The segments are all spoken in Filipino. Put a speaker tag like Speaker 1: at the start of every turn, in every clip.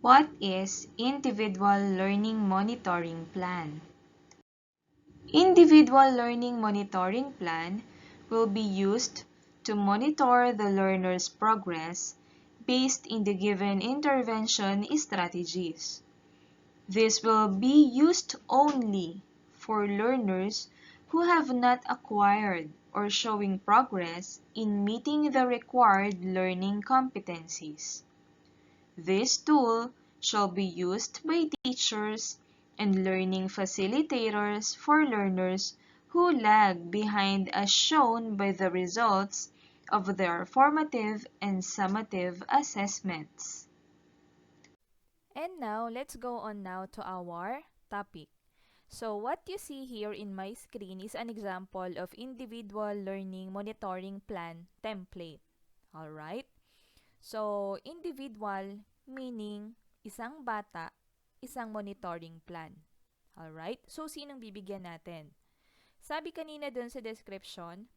Speaker 1: What is Individual Learning Monitoring Plan? Individual Learning Monitoring Plan will be used to monitor the learner's progress based in the given intervention strategies. This will be used only for learners who have not acquired or showing progress in meeting the required learning competencies. This tool shall be used by teachers and learning facilitators for learners who lag behind as shown by the results of their formative and summative assessments.
Speaker 2: And now, let's go on now to our topic. So what you see here in my screen is an example of individual learning monitoring plan template. Alright? So, individual meaning isang bata, isang monitoring plan. Alright? So, sinong bibigyan natin? Sabi kanina dun sa description,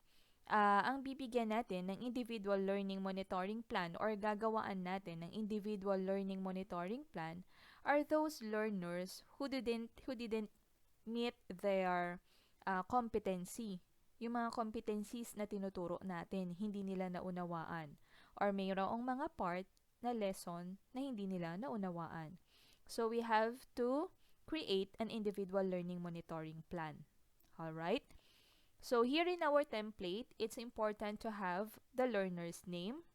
Speaker 2: ang bibigyan natin ng individual learning monitoring plan or gagawaan natin ng individual learning monitoring plan are those learners who didn't meet their competency. Yung mga competencies na tinuturo natin, hindi nila naunawaan. Or mayroong mga part na lesson na hindi nila naunawaan. So, we have to create an individual learning monitoring plan. Alright? So, here in our template, it's important to have the learner's name,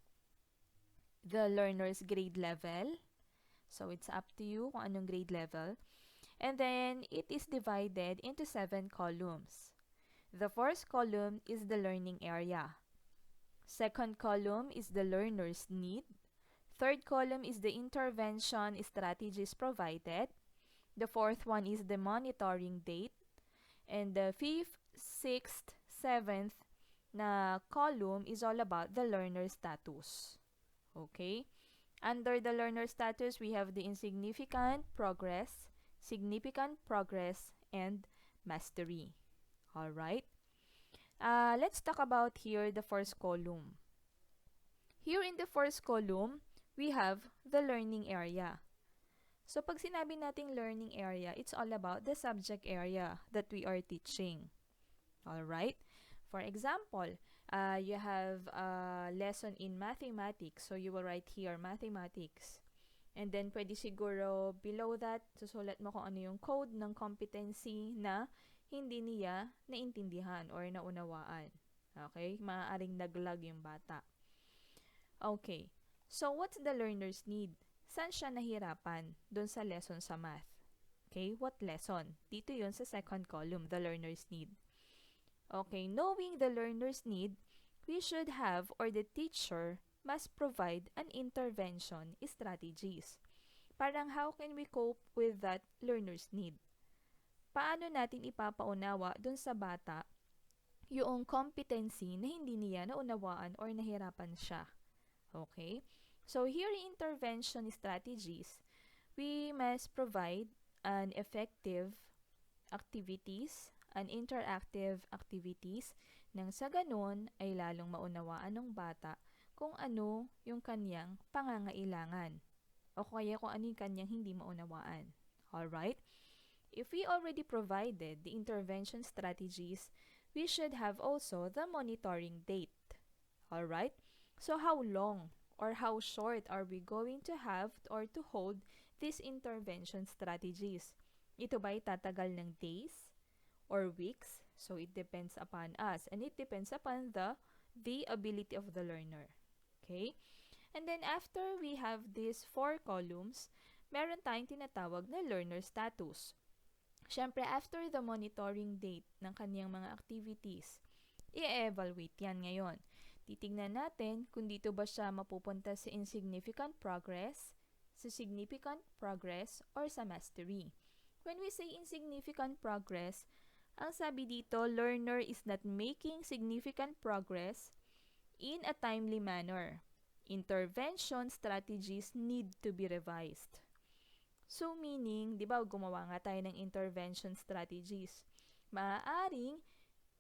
Speaker 2: the learner's grade level. So, it's up to you kung anong grade level. And then, it is divided into 7 columns. The first column is the learning area. Second column is the learner's need. Third column is the intervention strategies provided. The fourth one is the monitoring date. And the fifth, sixth, seventh na column is all about the learner status. Okay? Under the learner status, we have the insignificant progress, significant progress, and mastery. Alright? Let's talk about here the first column. Here in the first column, we have the learning area. So, pag sinabi nating learning area, it's all about the subject area that we are teaching. Alright? For example, you have a lesson in mathematics. So, you will write here, mathematics. And then, pwede siguro below that, susulat mo kung ano yung code ng competency na hindi niya naintindihan or naunawaan. Okay? Maaaring naglag yung bata. Okay. So, what's the learner's need? Saan siya nahirapan dun sa lesson sa math? Okay? What lesson? Dito yun sa second column, the learner's need. Okay, knowing the learner's need, we should have or the teacher must provide an intervention strategies. Parang how can we cope with that learner's need? Paano natin ipapaunawa dun sa bata yung competency na hindi niya naunawaan or nahirapan siya? Okay? So here in intervention strategies, we must provide an effective activities, an interactive activities, nang sa ganun ay lalong maunawaan ng bata kung ano yung kanyang pangangailangan o kaya kung ano yung kanyang hindi maunawaan. Alright? If we already provided the intervention strategies, we should have also the monitoring date. Alright? So how long or how short are we going to have or to hold these intervention strategies? Ito ba'y tatagal ng days or weeks? So it depends upon us and it depends upon the ability of the learner. Okay? And then after we have these 4 columns, meron tayong tinatawag na learner status. Siyempre, after the monitoring date ng kaniyang mga activities, i-evaluate yan ngayon. Titignan natin kung dito ba siya mapupunta sa insignificant progress, sa significant progress, or sa mastery. When we say insignificant progress, ang sabi dito, learner is not making significant progress in a timely manner. Intervention strategies need to be revised. So meaning, di ba gumawa nga tayo ng intervention strategies. Maaaring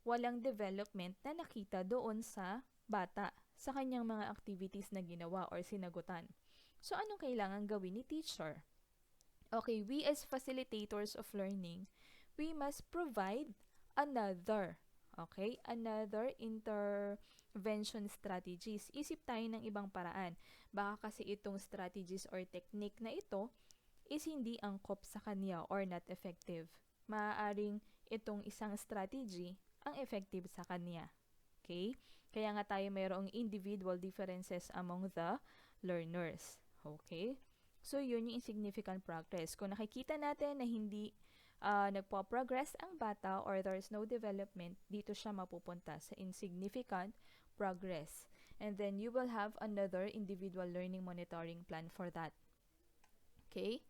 Speaker 2: walang development na nakita doon sa bata sa kanyang mga activities na ginawa or sinagutan. So, anong kailangan gawin ni teacher? Okay, we as facilitators of learning, we must provide another intervention strategies. Isip tayo ng ibang paraan. Baka kasi itong strategies or technique na ito is hindi angkop sa kanya or not effective. Maaaring itong isang strategy ang effective sa kanya. Okay? Kaya nga tayo mayroong individual differences among the learners. Okay? So, yun yung insignificant progress. Kung nakikita natin na hindi nagpo-progress ang bata or there's no development, dito siya mapupunta sa insignificant progress. And then, you will have another individual learning monitoring plan for that. Okay?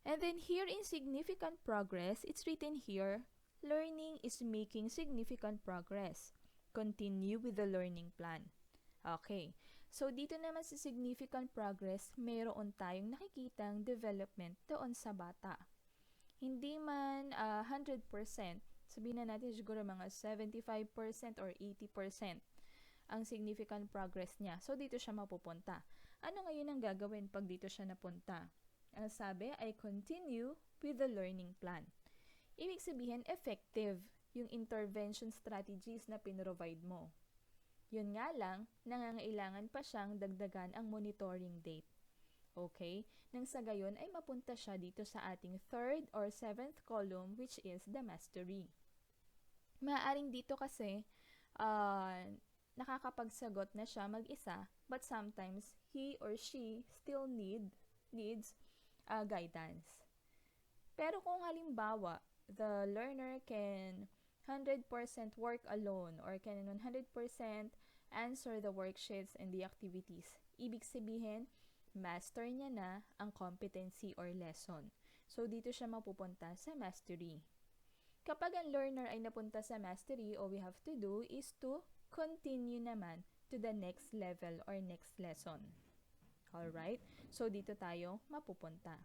Speaker 2: And then, here in significant progress, it's written here, learning is making significant progress. Continue with the learning plan. Okay. So, dito naman sa significant progress, mayroon tayong nakikitang development doon sa bata. Hindi man 100%, sabihin na natin siguro mga 75% or 80% ang significant progress niya. So, dito siya mapupunta. Ano ngayon ang gagawin pag dito siya napunta? Ang sabi ay continue with the learning plan. Ibig sabihin, effective yung intervention strategies na pinrovide mo. Yun nga lang, nangangailangan pa siyang dagdagan ang monitoring date. Okay? Nang sa gayon ay mapunta siya dito sa ating 3rd or 7th column, which is the mastery. Maaaring dito kasi nakakapagsagot na siya mag-isa, but sometimes he or she still needs guidance. Pero kung halimbawa, the learner can 100% work alone or can 100% answer the worksheets and the activities. Ibig sabihin, master niya na ang competency or lesson. So, dito siya mapupunta sa mastery. Kapag ang learner ay napunta sa mastery, all we have to do is to continue naman to the next level or next lesson. Alright? So, dito tayo mapupunta.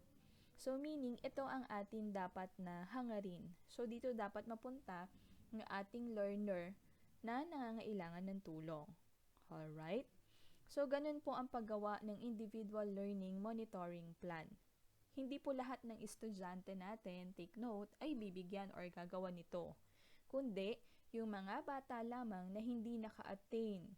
Speaker 2: So, meaning, ito ang atin dapat na hangarin. So, dito dapat mapunta ng ating learner na nangangailangan ng tulong. Alright? So, ganun po ang paggawa ng individual learning monitoring plan. Hindi po lahat ng estudyante natin, take note, ay bibigyan or gagawa nito. Kundi, yung mga bata lamang na hindi naka-attain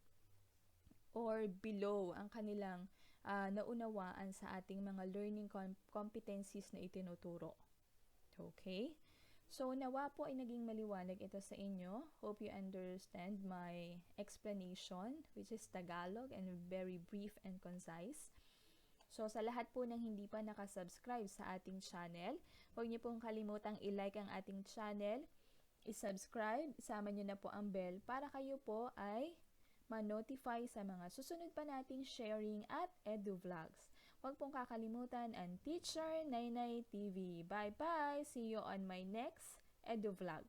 Speaker 2: or below ang kanilang naunawaan sa ating mga learning competencies na itinuturo. Okay? So, nawa po ay naging maliwanag ito sa inyo. Hope you understand my explanation, which is Tagalog and very brief and concise. So, sa lahat po ng hindi pa nakasubscribe sa ating channel, huwag niyo pong kalimutang i-like ang ating channel, i-subscribe, isama niyo na po ang bell para kayo po ay ma-notify sa mga susunod pa nating sharing at edu vlogs. Huwag pong kakalimutan ang Teacher Naynay TV. Bye-bye! See you on my next edu vlog.